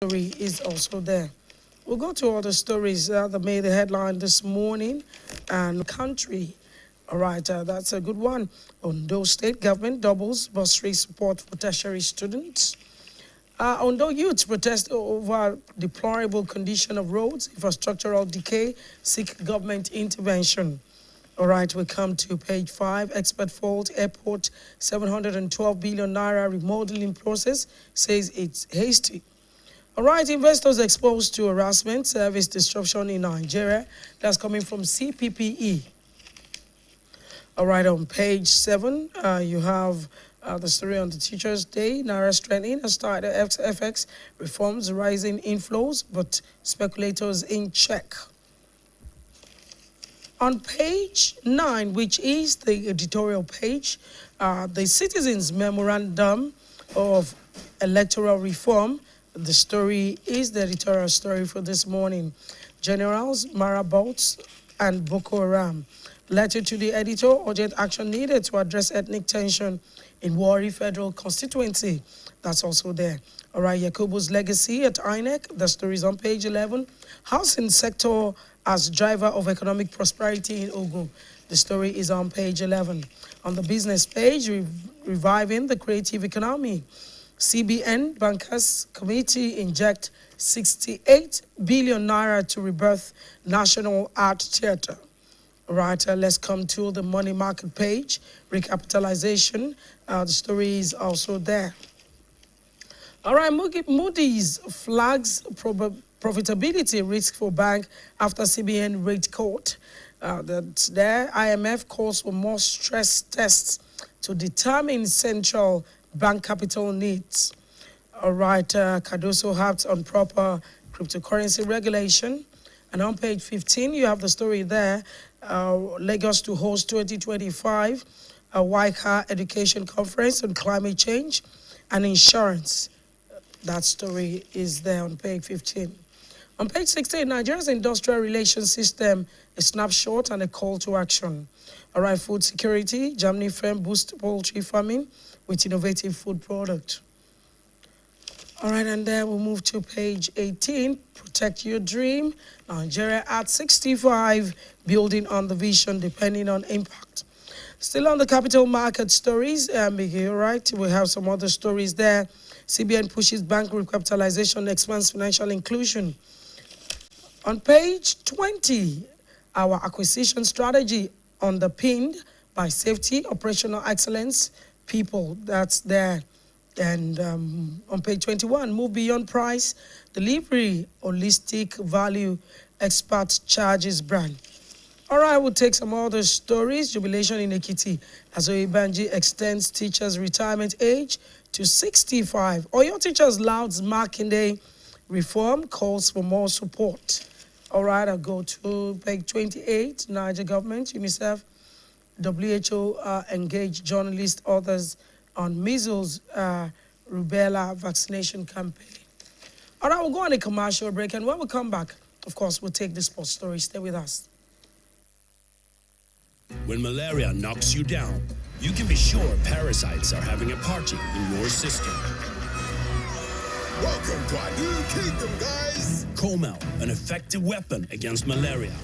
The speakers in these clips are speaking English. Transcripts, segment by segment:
story is also there. We'll go to other stories that made the headline this morning and country. All right, that's a good one. Ondo state government doubles bursary support for tertiary students. Ondo youths protest over deplorable condition of roads, infrastructural decay, seek government intervention. All right, we come to page 5. Expert fault airport 712 billion naira remodeling process says it's hasty. All right, investors exposed to harassment, service disruption in Nigeria. That's coming from CPPE. All right, on page 7, you have the story on the Teachers' Day. Naira strengthening has started FX reforms, rising inflows, but speculators in check. On page 9, which is the editorial page, the Citizens' Memorandum of Electoral Reform. The story is the editorial story for this morning. Generals, marabouts, and Boko Haram. Letter to the editor, urgent action needed to address ethnic tension in Warri Federal Constituency. That's also there. All right, Yakubu's legacy at INEC. The story is on page 11. Housing sector as driver of economic prosperity in Ogun. The story is on page 11. On the business page, reviving the creative economy. CBN Bankers Committee inject 68 billion naira to rebirth National Art Theatre. Right, let's come to the money market page. Recapitalization, the story is also there. All right, Moody's flags profitability risk for bank after CBN rate cut. That's there. IMF calls for more stress tests to determine central bank capital needs. All right, Cardoso harps on proper cryptocurrency regulation. And on page 15, you have the story there. Lagos to host 2025 WICA Education Conference on climate change and insurance. That story is there on page 15. On page 16, Nigeria's industrial relations system, a snapshot and a call to action. All right, food security, Germany firm boost poultry farming with innovative food product. All right, and then we'll move to page 18, protect your dream. Nigeria at 65, building on the vision, depending on impact. Still on the capital market stories, all right, we have some other stories there. CBN pushes bank recapitalization, expands financial inclusion. On page 20, our acquisition strategy underpinned by safety, operational excellence, people, that's there. And on page 21, move beyond price, delivery, holistic value, expert charges brand. All right, we'll take some other stories. Jubilation in Ekiti as Oyebanji extends teachers' retirement age to 65. Oyo teachers louds marking day reform calls for more support. All right, I'll go to page 28. Niger government, UNICEF, WHO engaged journalists, others on measles, rubella vaccination campaign. All right, we'll go on a commercial break, and when we come back, of course, we'll take the sports story. Stay with us. When malaria knocks you down, you can be sure parasites are having a party in your system. Welcome to our new kingdom, guys! Comel, an effective weapon against malaria.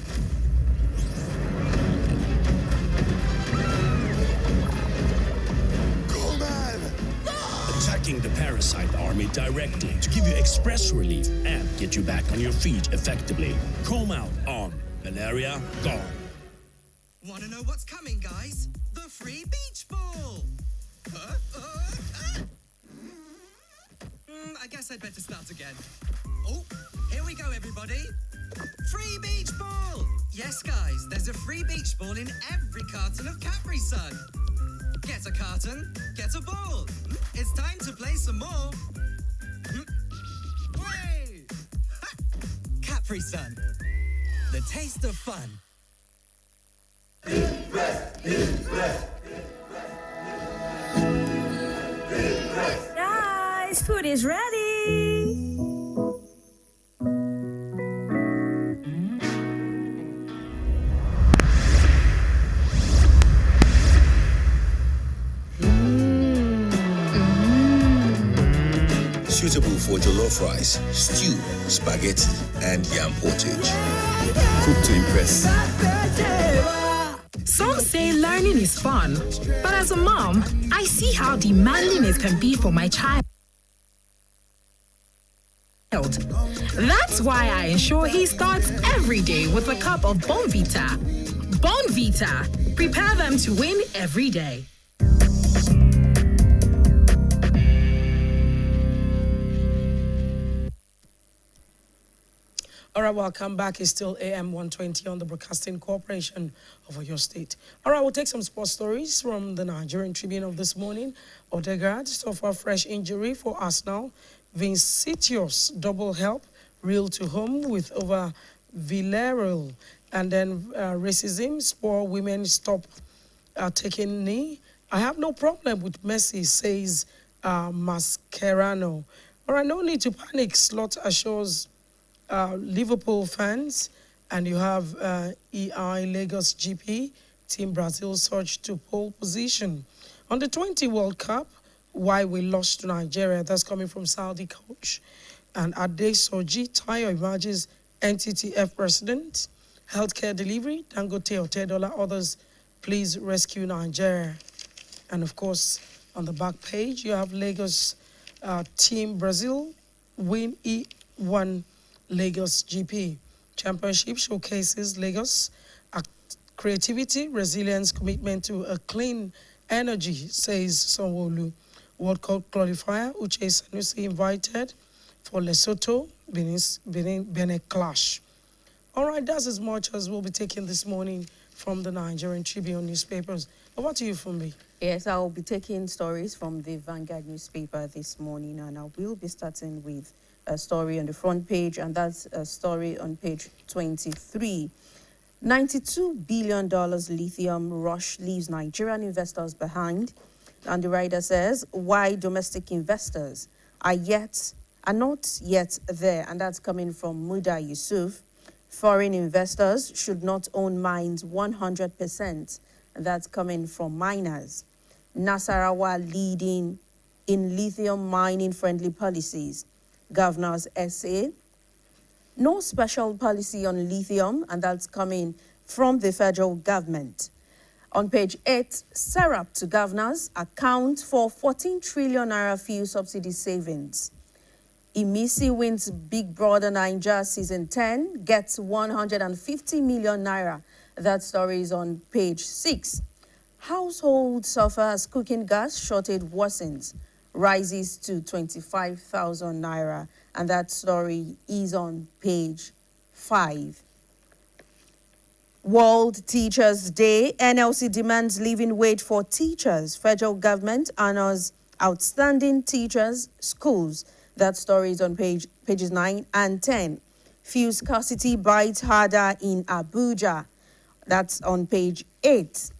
Attacking the parasite army directly to give you express relief and get you back on your feet effectively. Comel on malaria gone. Want to know what's coming, guys? The free beach ball! I guess I'd better start again. Oh, here we go, everybody. Free beach ball! Yes, guys, there's a free beach ball in every carton of Capri Sun. Get a carton, get a ball. It's time to play some more. Way! Capri Sun, the taste of fun. Guys, food is ready. suitable for jollof rice, stew, spaghetti, and yam portage. Cook to impress. Some say learning is fun, but as a mom, I see how demanding it can be for my child. That's why I ensure he starts every day with a cup of Bonvita. Bonvita. Prepare them to win every day. All right, welcome back. It's still AM120 on the Broadcasting Corporation of your state. All right, we'll take some sports stories from the Nigerian Tribune of this morning. Odegaard suffered fresh injury for Arsenal. Vincitius double help, real to home with over Villarreal. And then racism, sport women stop taking knee. I have no problem with Messi, says Mascherano. All right, no need to panic. Slot assures Liverpool fans, and you have EI Lagos GP Team Brazil surged to pole position on the 20 World Cup. Why we lost to Nigeria? That's coming from Saudi coach. And Ade Soji Tayo emerges NTTF president. Healthcare delivery, Dangote $10. Others, please rescue Nigeria. And of course, on the back page, you have Lagos Team Brazil win E1 Lagos GP Championship showcases Lagos creativity, resilience, commitment to a clean energy, says Sanwo-Olu. World Cup qualifier Uche Sanusi invited for Lesotho Benin clash. All right, that's as much as we'll be taking this morning from the Nigerian Tribune newspapers. Over to you, Fumbi. Yes, I'll be taking stories from the Vanguard newspaper this morning, and I will be starting with a story on the front page, and that's a story on page 23. $92 billion lithium rush leaves Nigerian investors behind. And the writer says, why domestic investors are not yet there. And that's coming from Muda Yusuf. Foreign investors should not own mines 100%. And that's coming from miners. Nasarawa leading in lithium mining friendly policies. Governor's essay. No special policy on lithium, and that's coming from the federal government. On page 8, SERAP to governors account for 14 trillion naira fuel subsidy savings. Imisi wins Big Brother Naija season 10, gets 150 million naira. That story is on page 6. Household suffer as cooking gas shortage worsens, rises to 25,000 naira, and that story is on page 5. World Teachers Day, NLC demands living wage for teachers. Federal government honors outstanding teachers, schools. That story is on pages 9 and 10. Fuel scarcity bites harder in Abuja. That's on page 8.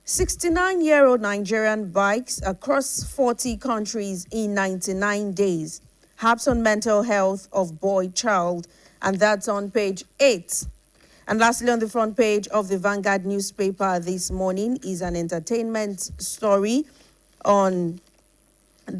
69-year-old Nigerian bikes across 40 countries in 99 days. Harps on mental health of boy child, and that's on page 8. And lastly, on the front page of the Vanguard newspaper this morning is an entertainment story on,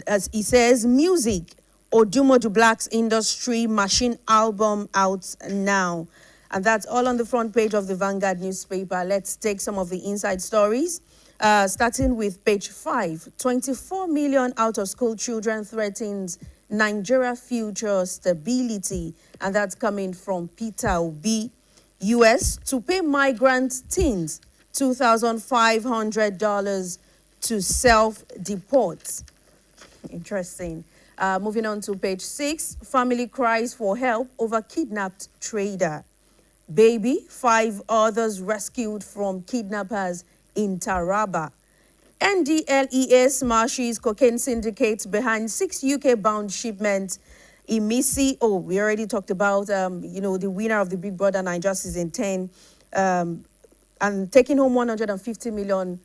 as it says, music, Odumodu Black's industry machine album out now. And that's all on the front page of the Vanguard newspaper. Let's take some of the inside stories. Starting with page 5, 24 million out-of-school children threatens Nigeria future stability. And that's coming from Peter Obi. U.S. to pay migrant teens $2,500 to self-deport. Interesting. Moving on to page 6, family cries for help over kidnapped trader. Baby, 5 others rescued from kidnappers in Taraba. NDLEA smashes cocaine syndicates behind 6 UK-bound shipments. Imisi, we already talked about, the winner of the Big Brother Naija season 10, and taking home 150 million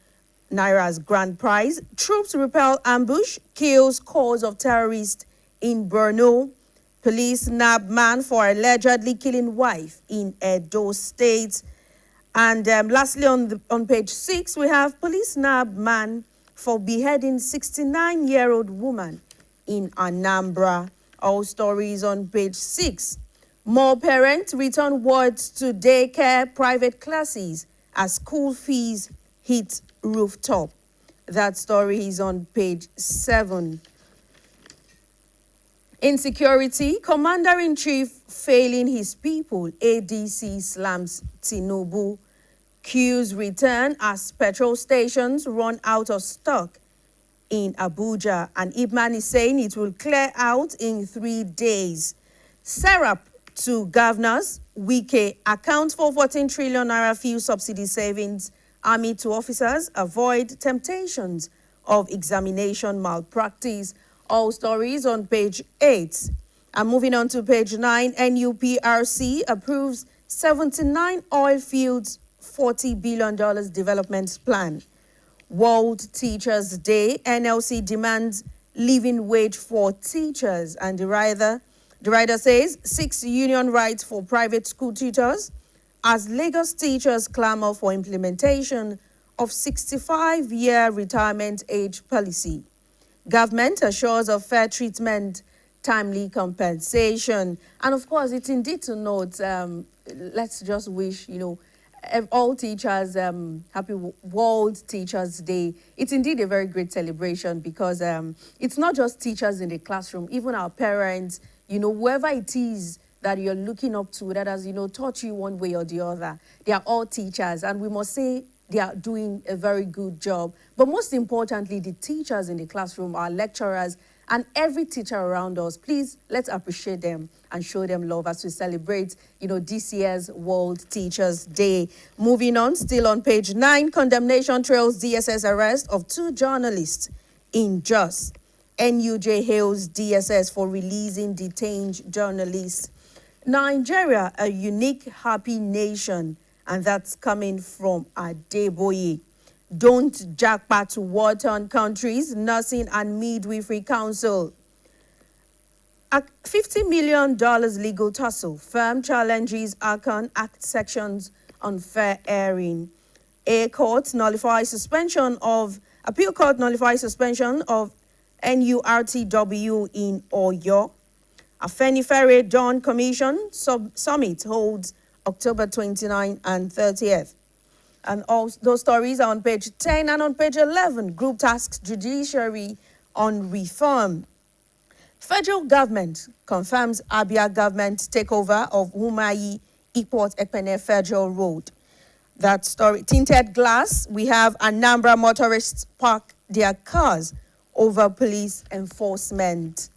naira as grand prize. Troops repel ambush, kills cause of terrorist in Borno. Police nab man for allegedly killing wife in Edo State. And lastly, on page 6, we have police nab man for beheading 69-year-old woman in Anambra. All stories on page 6. More parents return words to daycare private classes as school fees hit rooftop. That story is on page 7. Insecurity, Commander-in-Chief failing his people, ADC slams Tinubu. Queues return as petrol stations run out of stock in Abuja, and Ibman is saying it will clear out in 3 days. Serap to governors, Wike accounts for 14 trillion naira fuel subsidy savings. Army to officers, avoid temptations of examination malpractice. All stories on page 8. And moving on to page 9, NUPRC approves 79 oil fields, $40 billion development plan. World Teachers Day, NLC demands living wage for teachers. And the rider says 6 union rights for private school tutors as Lagos teachers clamor for implementation of 65-year retirement age policy. Government assures of fair treatment, timely compensation. And of course, it's indeed to note, let's just wish, all teachers happy World Teachers Day. It's indeed a very great celebration because it's not just teachers in the classroom, even our parents, whoever it is that you're looking up to that has, taught you one way or the other. They are all teachers, and we must say they are doing a very good job. But most importantly, the teachers in the classroom, our lecturers, and every teacher around us, please, let's appreciate them and show them love as we celebrate, this year's World Teachers Day. Moving on, still on page 9, condemnation trails DSS arrest of 2 journalists in Jos. NUJ hails DSS for releasing detained journalists. Nigeria, a unique, happy nation, and that's coming from Adeboye. Don't jackpot to war-torn countries, Nursing and Midwifery Council. A $50 million legal tussle. Firm challenges Arkan Act sections on fair airing. Appeal court nullifies suspension of NURTW in Oyo. Afenifere Dawn Commission Summit holds October 29 and 30th. And all those stories are on page 10 and on page 11. Group tasks judiciary on reform. Federal government confirms Abia government takeover of Umahi Ipot Ekpene Federal Road. That story, tinted glass. We have Anambra motorists park their cars over police enforcement.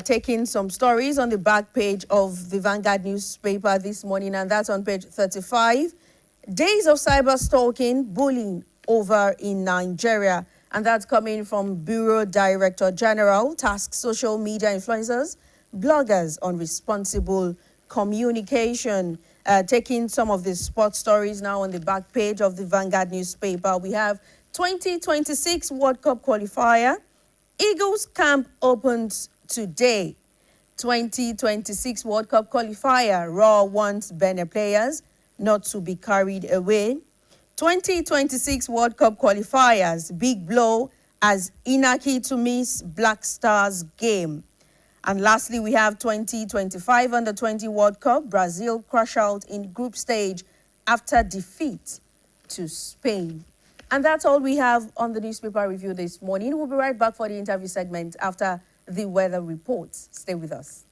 Taking some stories on the back page of the Vanguard newspaper this morning, and that's on page 35. Days of cyber stalking, bullying over in Nigeria, and that's coming from Bureau Director General, task social media influencers, bloggers on responsible communication. Taking some of the sports stories now on the back page of the Vanguard newspaper. We have 2026 World Cup qualifier. Eagles camp opens today. 2026 World Cup qualifier. Raw wants Benin players not to be carried away. 2026 World Cup qualifiers. Big blow as Inaki to miss Black Stars game. And lastly, we have 2025 Under-20 World Cup. Brazil crash out in group stage after defeat to Spain. And that's all we have on the newspaper review this morning. We'll be right back for the interview segment after the weather reports. Stay with us.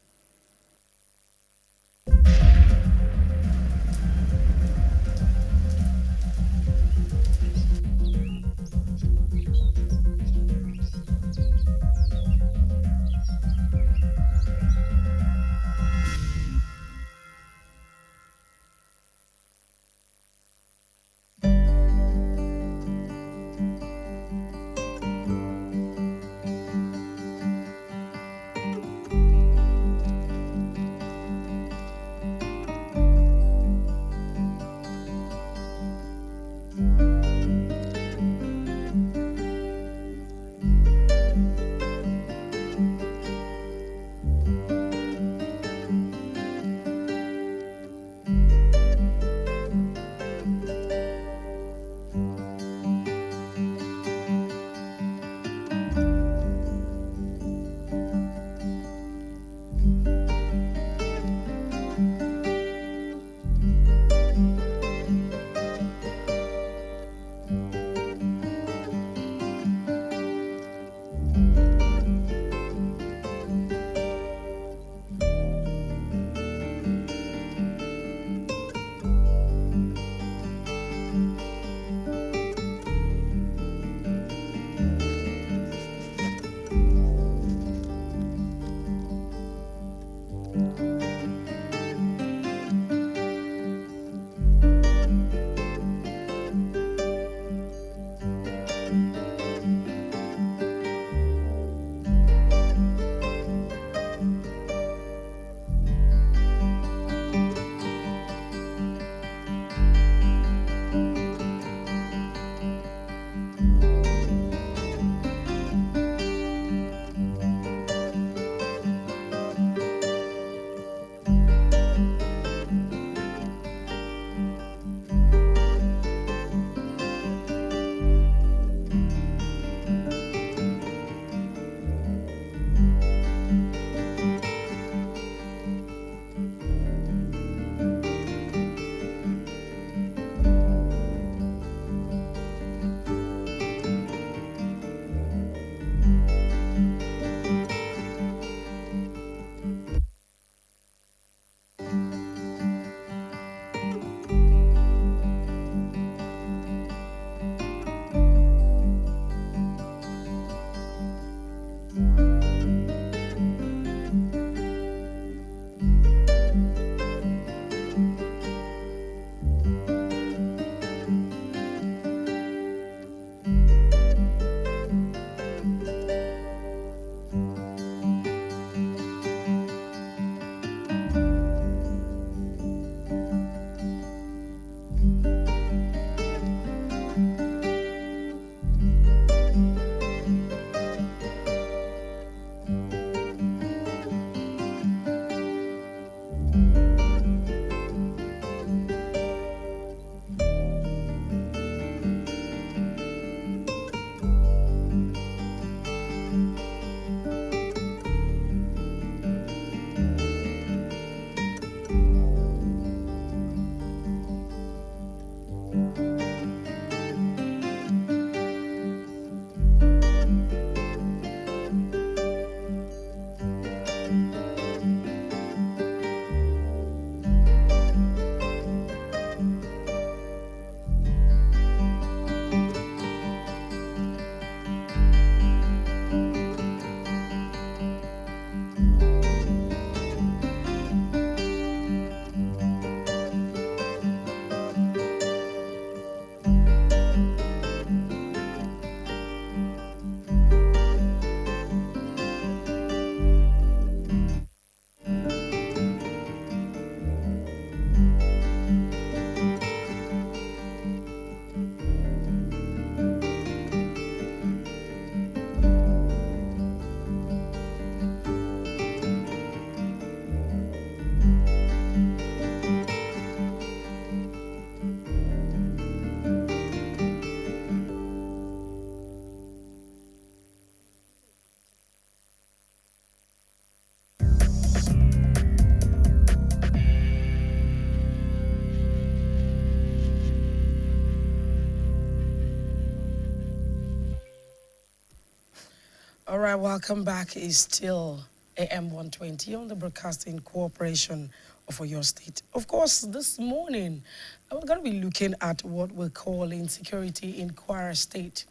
right, welcome back. It's still AM120 on the Broadcasting Corporation for your state. Of course, this morning, we're going to be looking at what we call insecurity in Kwara State.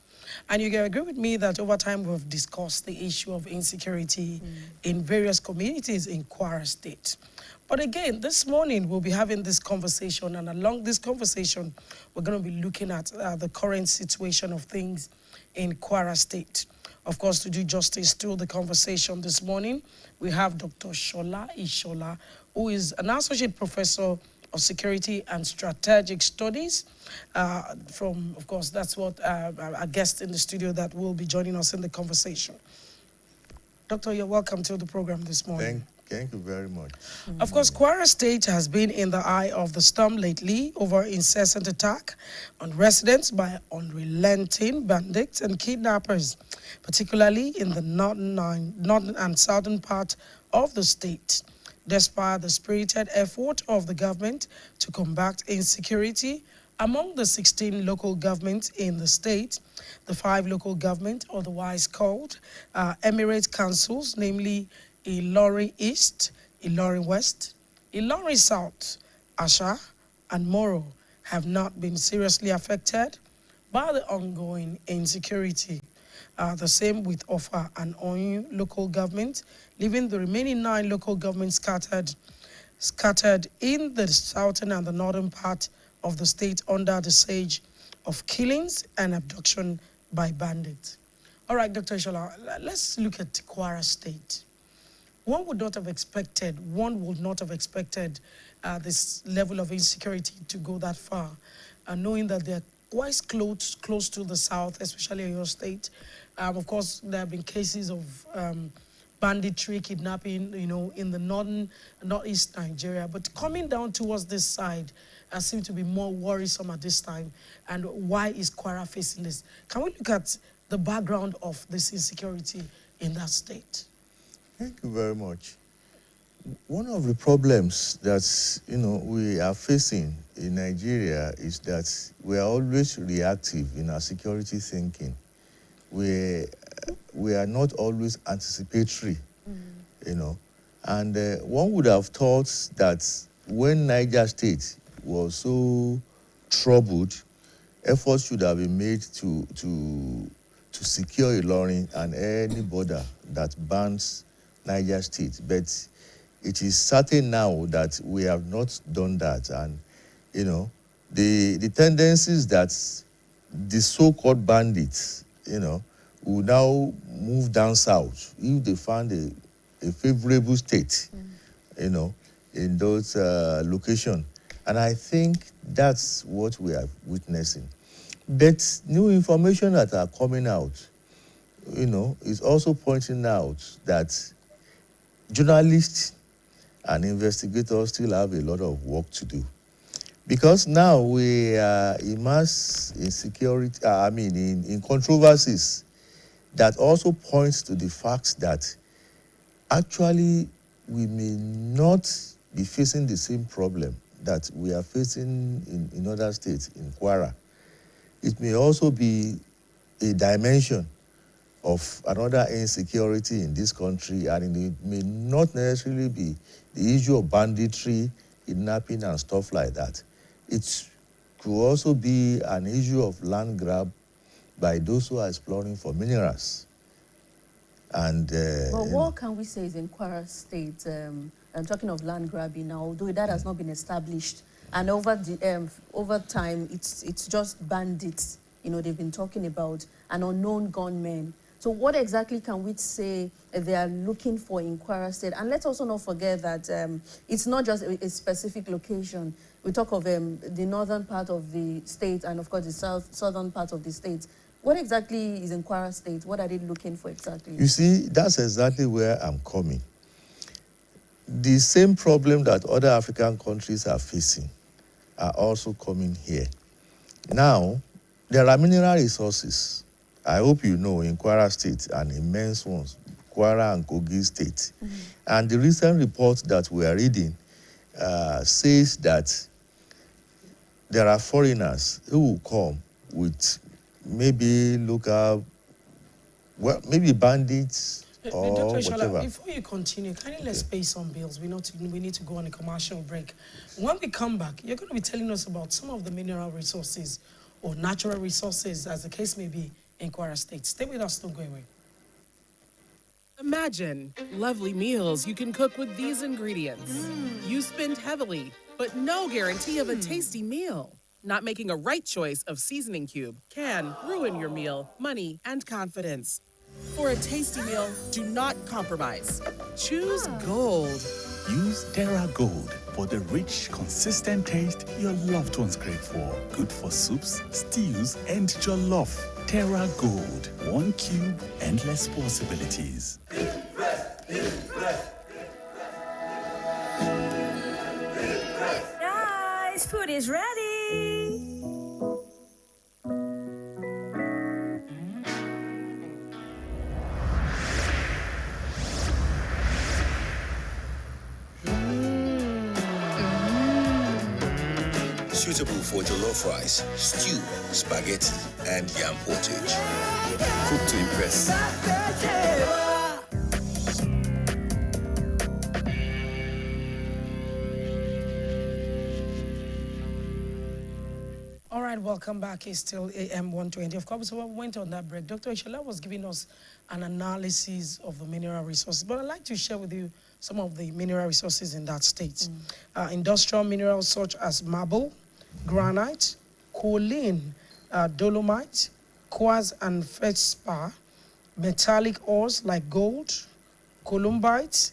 And you can agree with me that over time we've discussed the issue of insecurity in various communities in Kwara State. But again, this morning we'll be having this conversation, and along this conversation, we're going to be looking at the current situation of things in Kwara State. Of course, to do justice to the conversation this morning, we have Dr. Shola Ishola, who is an associate professor of security and strategic studies of course, that's what a guest in the studio that will be joining us in the conversation. Doctor, you're welcome to the program this morning. Thank you very much. Of course, Kwara State has been in the eye of the storm lately over incessant attack on residents by unrelenting bandits and kidnappers, particularly in the northern and southern part of the state. Despite the spirited effort of the government to combat insecurity, among the 16 local governments in the state, the 5 local governments, otherwise called Emirate Councils, namely Ilorin East, Ilorin West, Ilorin South, Asha, and Moro, have not been seriously affected by the ongoing insecurity. The same with Ofa and Onyu local government, leaving the remaining 9 local governments scattered in the southern and the northern part of the state under the siege of killings and abduction by bandits. All right, Dr. Ishola, let's look at Kwara State. One would not have expected this level of insecurity to go that far, knowing that they're quite close to the south, especially in your state. Of course, there have been cases of banditry, kidnapping, in the northeast Nigeria. But coming down towards this side seems to be more worrisome at this time. And why is Kwara facing this? Can we look at the background of this insecurity in that state? Thank you very much. One of the problems that we are facing in Nigeria is that we are always reactive in our security thinking. We are not always anticipatory, And one would have thought that when Niger State was so troubled, efforts should have been made to secure Ilorin and any border that bans Niger State. But it is certain now that we have not done that. And, the tendencies that the so-called bandits, will now move down south if they find a favorable state, in those locations. And I think that's what we are witnessing. But new information that are coming out, is also pointing out that journalists and investigators still have a lot of work to do. Because now we are immersed in security, in controversies that also points to the fact that actually we may not be facing the same problem that we are facing in other states, in Kwara. It may also be a dimension of another insecurity in this country, and it may not necessarily be the issue of banditry, kidnapping, and stuff like that. It could also be an issue of land grab by those who are exploring for minerals. And but what can we say is in Kwara State? I'm talking of land grabbing now, although that has not been established, and over time, it's just bandits. They've been talking about an unknown gunmen. So what exactly can we say they are looking for in Kwara State? And let's also not forget that it's not just a specific location. We talk of the northern part of the state and, of course, the southern part of the state. What exactly is in Kwara State? What are they looking for exactly? You see, that's exactly where I'm coming. The same problem that other African countries are facing are also coming here. Now, there are mineral resources. I hope you know, in Kwara State, and immense ones, Kwara and Kogi State. And the recent report that we are reading says that there are foreigners who will come with maybe local Well, maybe bandits or Dr. Ishola, whatever. before you continue, can you let's pay some bills? We need to go on a commercial break. When we come back, you're going to be telling us about some of the mineral resources or natural resources, as the case may be, in Kwara State. Stay with us, don't go away. Imagine lovely meals you can cook with these ingredients. You spend heavily, but no guarantee of a tasty meal. Not making a right choice of seasoning cube can ruin your meal, money, and confidence. For a tasty meal, do not compromise. Choose Gold. Use Terra Gold for the rich, consistent taste your loved ones crave for. Good for soups, stews, and jollof. Terra Gold. 1 cube, endless possibilities. Guys, food is ready. Suitable for jollof rice, stew, spaghetti, and yam portage. Cook to impress. All right, welcome back. It's still AM120. Of course, we went on that break. Dr. Ishola was giving us an analysis of the mineral resources, but I'd like to share with you some of the mineral resources in that state. Industrial minerals such as marble, granite, choline, dolomite, quartz and feldspar, metallic ores like gold, columbite,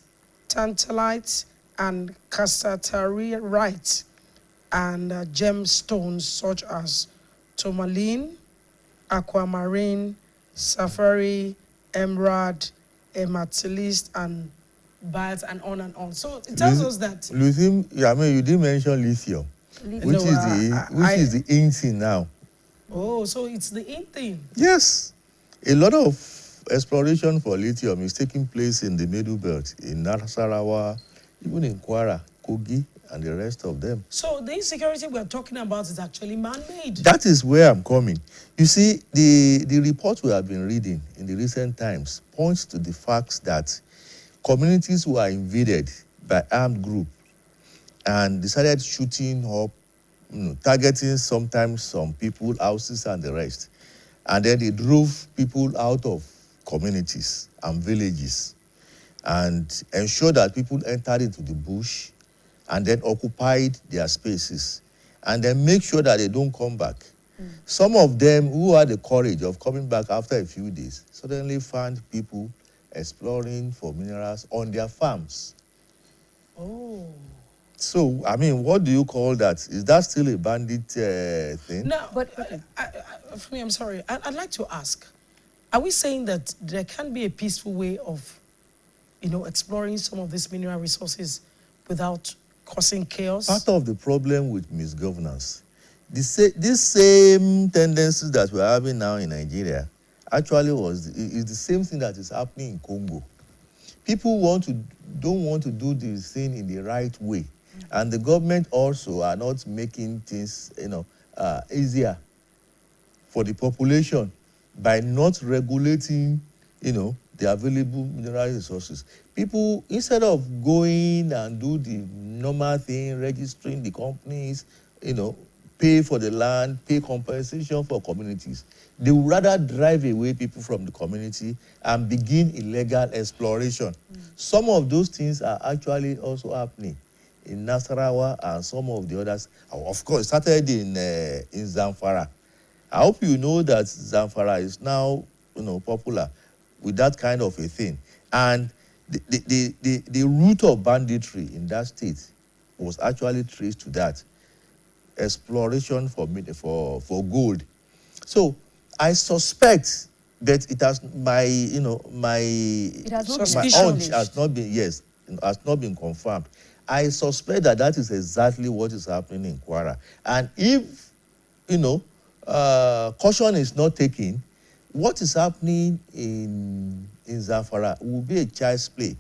tantalite, and cassiterite, and gemstones such as tourmaline, aquamarine, sapphire, emerald, amethyst, and bites, and on and on. So it tells us that Lithium, I mean, you did mention lithium, which is the in thing now. Oh, so it's the in thing. Yes. A lot of exploration for lithium is taking place in the Middle Belt, in Nasarawa, even in Kwara, Kogi, and the rest of them. So the insecurity we're talking about is actually man-made. That is where I'm coming. You see, the report we have been reading in the recent times points to the facts that communities who are invaded by armed groups and decided shooting up, targeting sometimes some people, houses, and the rest. And then they drove people out of communities and villages and ensured that people entered into the bush and then occupied their spaces and then make sure that they don't come back. Some of them who had the courage of coming back after a few days suddenly found people exploring for minerals on their farms. Oh. So, I mean, what do you call that? Is that still a bandit thing? No, but for me, I'm sorry. I'd like to ask, are we saying that there can be a peaceful way of, exploring some of these mineral resources without causing chaos? Part of the problem with misgovernance, this same tendencies that we're having now in Nigeria actually is the same thing that is happening in Congo. People don't want to do this thing in the right way. And the government also are not making things, easier for the population by not regulating, the available mineral resources. People, instead of going and do the normal thing, registering the companies, pay for the land, pay compensation for communities, they would rather drive away people from the community and begin illegal exploration. Some of those things are actually also happening in Nasarawa and some of the others. Of course, it started in Zamfara. I hope you know that Zamfara is now, popular with that kind of a thing. And the root of banditry in that state was actually traced to that exploration for gold. So I suspect that it has my hunch has not been confirmed. I suspect that is exactly what is happening in Kwara. And if caution is not taken, what is happening in Zamfara will be a child's play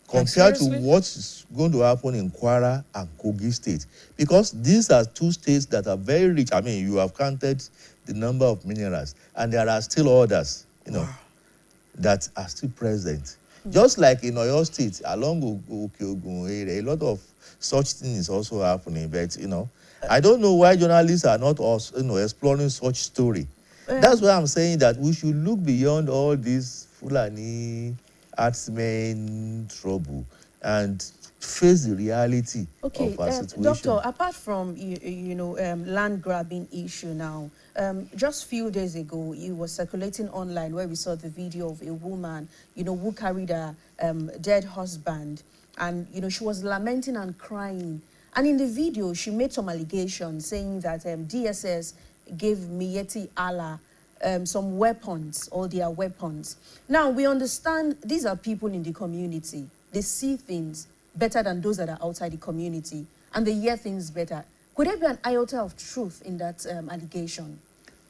compared to what is going to happen in Kwara and Kogi State. Because these are two states that are very rich. I mean, you have counted the number of minerals, and there are still others, Wow. that are still present. Just like in Oyo State, along Okeogun area, a lot of such things is also happening. But, I don't know why journalists are not also, exploring such story. That's why I'm saying that we should look beyond all this Fulani herdsmen trouble and face the reality of our situation. Doctor, apart from land grabbing issue now, just few days ago, it was circulating online where we saw the video of a woman, who carried a dead husband, and she was lamenting and crying. And in the video, she made some allegations saying that DSS gave Miyetti Allah some weapons, or their weapons. Now, we understand these are people in the community. They see things better than those that are outside the community, and they hear things better. Could there be an iota of truth in that allegation?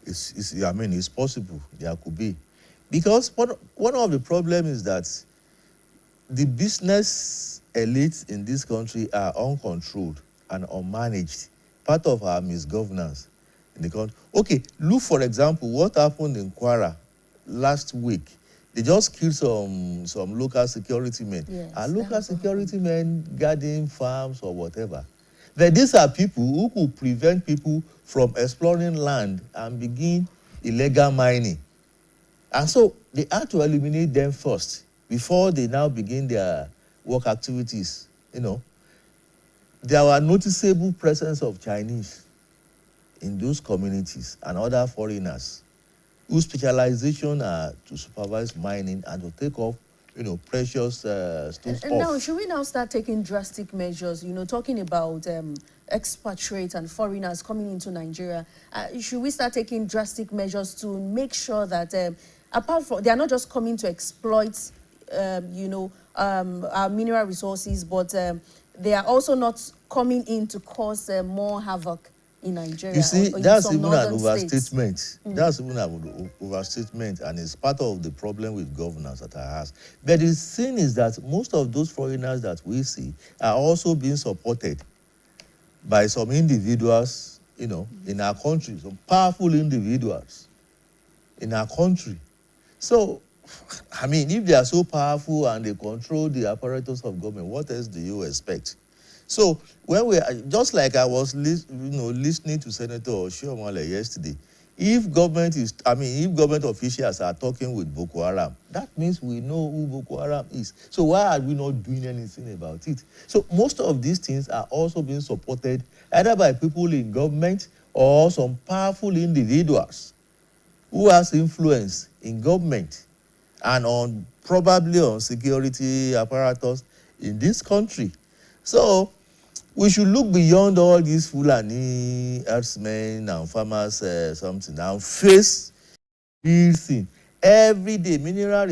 It's possible. There could be. Because one of the problems is that the business elites in this country are uncontrolled and unmanaged. Part of our misgovernance in the country. Okay, look, for example, what happened in Kwara last week. They just killed some local security men. Yes, and local security men guarding farms or whatever. But these are people who could prevent people from exploring land and begin illegal mining. And so they had to eliminate them first before they now begin their work activities. There were noticeable presence of Chinese in those communities and other foreigners whose specialization are to supervise mining and to take off, precious stones off. Now, should we now start taking drastic measures, talking about expatriates and foreigners coming into Nigeria? Should we start taking drastic measures to make sure that, apart from, they are not just coming to exploit, our mineral resources, but they are also not coming in to cause more havoc in Nigeria? You see, that's even an overstatement. That's even an overstatement, and it's part of the problem with governance that I have. But the thing is that most of those foreigners that we see are also being supported by some individuals, in our country, some powerful individuals in our country. So, if they are so powerful and they control the apparatus of government, what else do you expect? So when just like I was listening to Senator Oshiomhole yesterday, if government officials are talking with Boko Haram, that means we know who Boko Haram is. So why are we not doing anything about it? So most of these things are also being supported either by people in government or some powerful individuals who has influence in government and probably on security apparatus in this country. So we should look beyond all these Fulani herdsmen and farmers and face real thing. Every day, mineral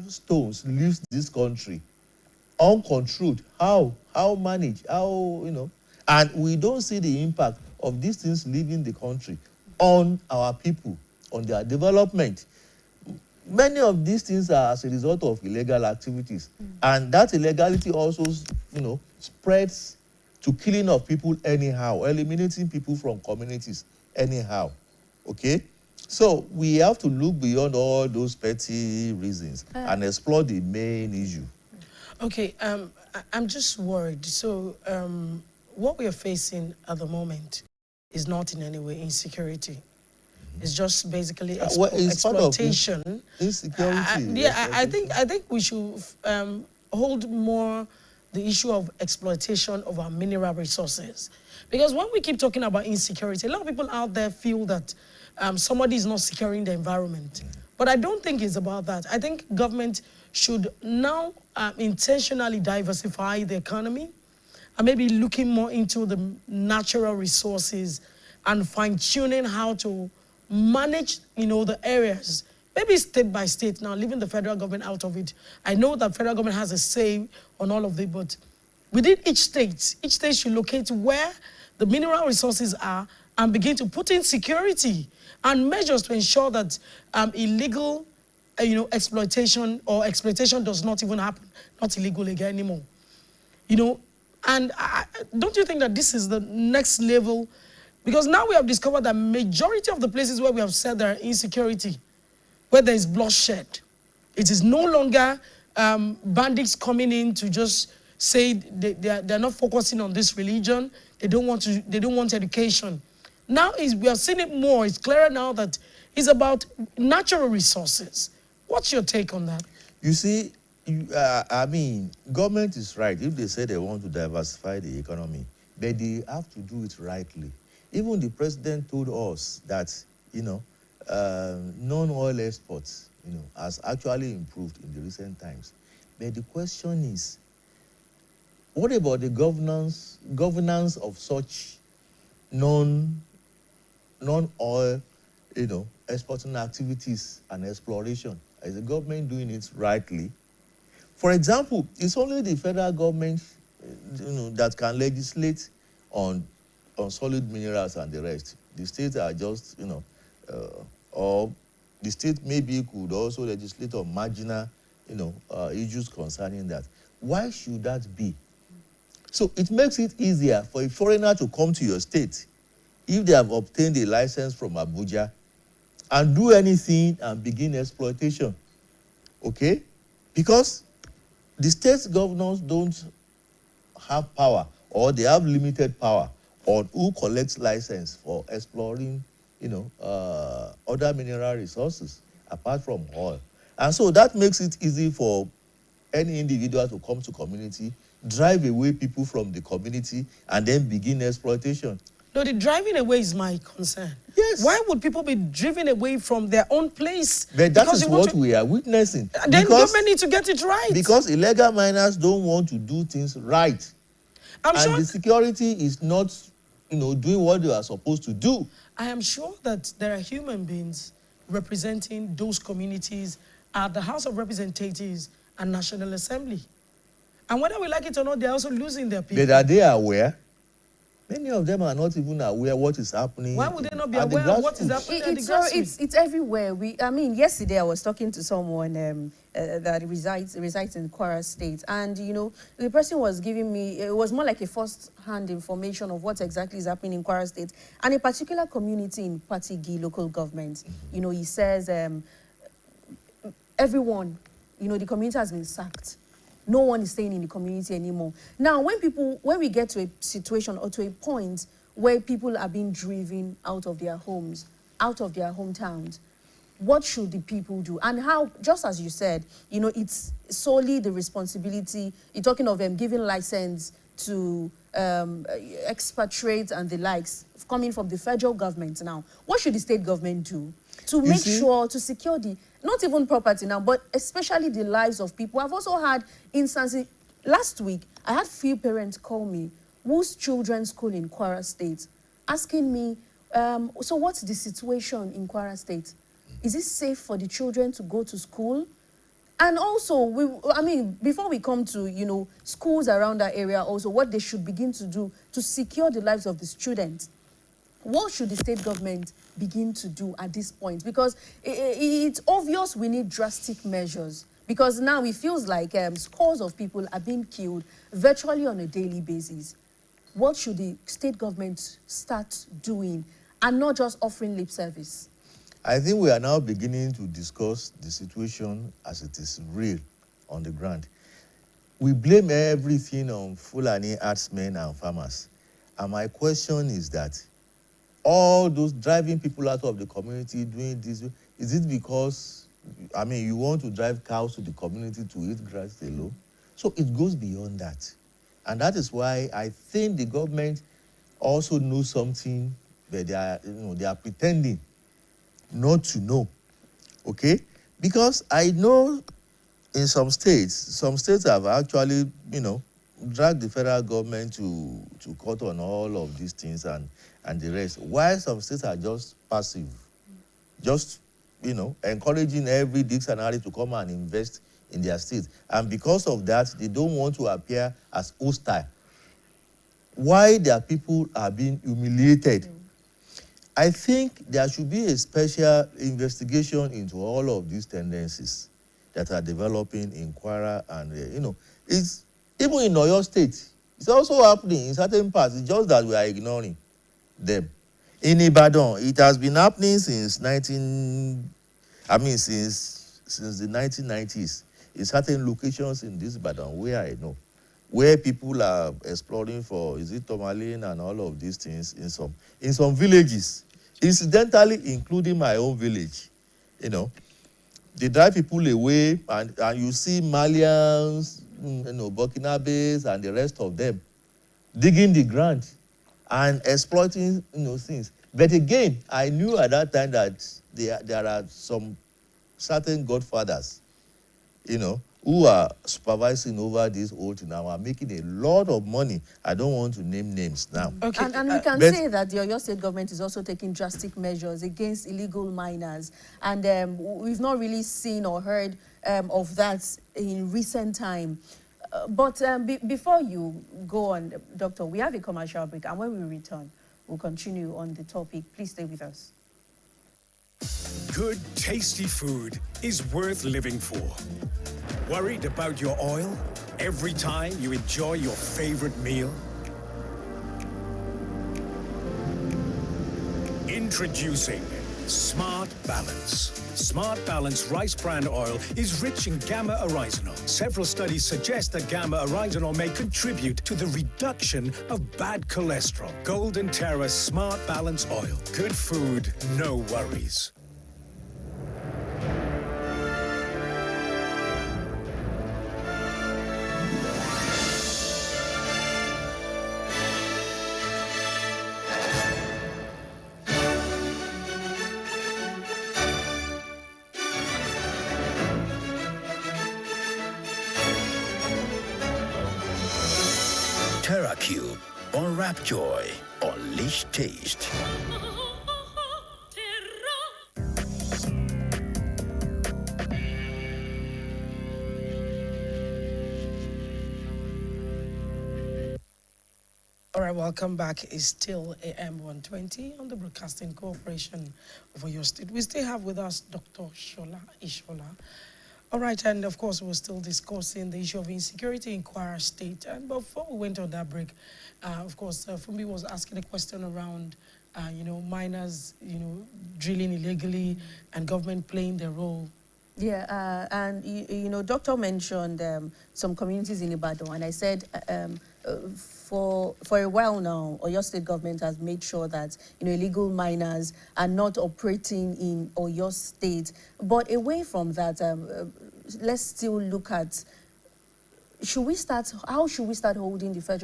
stones leave this country uncontrolled. How manage? And we don't see the impact of these things leaving the country on our people, on their development. Many of these things are as a result of illegal activities. And that illegality also, spreads to killing of people anyhow, eliminating people from communities anyhow. Okay? So we have to look beyond all those petty reasons and explore the main issue. Okay, I'm just worried. So what we are facing at the moment is not in any way insecurity. It's just basically exploitation. Insecurity. I think we should hold more the issue of exploitation of our mineral resources. Because when we keep talking about insecurity, a lot of people out there feel that somebody is not securing the environment. But I don't think it's about that. I think government should now intentionally diversify the economy and maybe looking more into the natural resources and fine-tuning how to manage, the areas, maybe state by state now, leaving the federal government out of it. I know that federal government has a say on all of it, but within each state should locate where the mineral resources are and begin to put in security and measures to ensure that illegal, exploitation does not even happen, not illegal again anymore. And don't you think that this is the next level? Because now we have discovered that majority of the places where we have said there are insecurity, where there is bloodshed, It is no longer bandits coming in to just say they're not focusing on this religion. They don't want education. Now we are seeing it more. It's clearer now that it's about natural resources. What's your take on that? You see, I mean, government is right if they say they want to diversify the economy, but they have to do it rightly. Even the president told us that, non-oil exports, has actually improved in the recent times. But the question is, what about the governance of such non-oil, exporting activities and exploration? Is the government doing it rightly? For example, it's only the federal government, that can legislate on solid minerals and the rest. The states are just, or the state maybe could also legislate on marginal, issues concerning that. Why should that be? So it makes it easier for a foreigner to come to your state if they have obtained a license from Abuja and do anything and begin exploitation. Okay? Because the state governors don't have power, or they have limited power on who collects license for exploring, other mineral resources apart from oil. And so that makes it easy for any individual to come to community, drive away people from the community, and then begin exploitation. No, the driving away is my concern. Yes. Why would people be driven away from their own place? But that is what we are witnessing. Then government needs to get it right. Because illegal miners don't want to do things right. And the security is not, doing what they are supposed to do. I am sure that there are human beings representing those communities at the House of Representatives and National Assembly. And whether we like it or not, they're also losing their people. But are they aware? Many of them are not even aware what is happening. Why would they not be aware of what is happening at the grassroots? It's everywhere. Yesterday I was talking to someone that resides in Kwara State, and the person was giving me, it was more like a first-hand information of what exactly is happening in Kwara State and a particular community in Patigi local government. He says everyone, the community has been sacked. No one is staying in the community anymore. Now, when we get to a situation or to a point where people are being driven out of their homes, out of their hometowns, what should the people do? And how, just as you said, it's solely the responsibility, you're talking of giving license to expatriates and the likes, coming from the federal government now. What should the state government do to make sure, to secure not even property now, but especially the lives of people? I've also had instances, last week, I had few parents call me whose children's school in Kwara State, asking me, so what's the situation in Kwara State? Is it safe for the children to go to school? And also, before we come to, schools around that area, also what they should begin to do to secure the lives of the students. What should the state government begin to do at this point? Because it's obvious we need drastic measures. Because now it feels like scores of people are being killed virtually on a daily basis. What should the state government start doing and not just offering lip service? I think we are now beginning to discuss the situation as it is real on the ground. We blame everything on Fulani herdsmen and farmers. And my question is that all those driving people out of the community doing this, is it because, you want to drive cows to the community to eat grass alone? So it goes beyond that. And that is why I think the government also knows something, but they are pretending not to know, okay? Because I know in some states have actually, dragged the federal government to court on all of these things and the rest. While some states are just passive, just, encouraging every dictionary to come and invest in their states. And because of that, they don't want to appear as hostile. Why their people are being humiliated? I think there should be a special investigation into all of these tendencies that are developing in Kwara, and it's even in Oyo State. It's also happening in certain parts. It's just that we are ignoring them. In Ibadan, it has been happening since since the 1990s in certain locations in this Ibadan where I know, where people are exploring for, is it tourmaline and all of these things in some villages, incidentally including my own village. You know, they drive people away, and you see Malians, Burkinabes, and the rest of them digging the ground and exploiting, things. But again, I knew at that time that there are some certain godfathers, who are supervising over this old now, are making a lot of money. I don't want to name names now. Okay. And we can say that the Oyo State government is also taking drastic measures against illegal miners. And we've not really seen or heard of that in recent time. But before you go on, Doctor, we have a commercial break. And when we return, we'll continue on the topic. Please stay with us. Good, tasty food is worth living for. Worried about your oil every time you enjoy your favorite meal? Introducing Smart Balance. Smart Balance rice bran oil is rich in gamma-oryzanol. Several studies suggest that gamma-oryzanol may contribute to the reduction of bad cholesterol. Golden Terra Smart Balance oil. Good food, no worries. TerraCube. Unwrap joy. Unleash taste. All right, welcome back. It's still AM120 on the Broadcasting Corporation of Oyo State. We still have with us Dr. Shola Ishola. All right, and of course, we're still discussing the issue of insecurity in Kwara State. And before we went on that break, of course, Fumbi was asking a question around, miners, drilling illegally and government playing their role. Yeah, and Doctor mentioned some communities in Ibadan, and I said for a while now, Oyo State government has made sure that illegal miners are not operating in Oyo State. But away from that, let's still look at how should we start holding the federal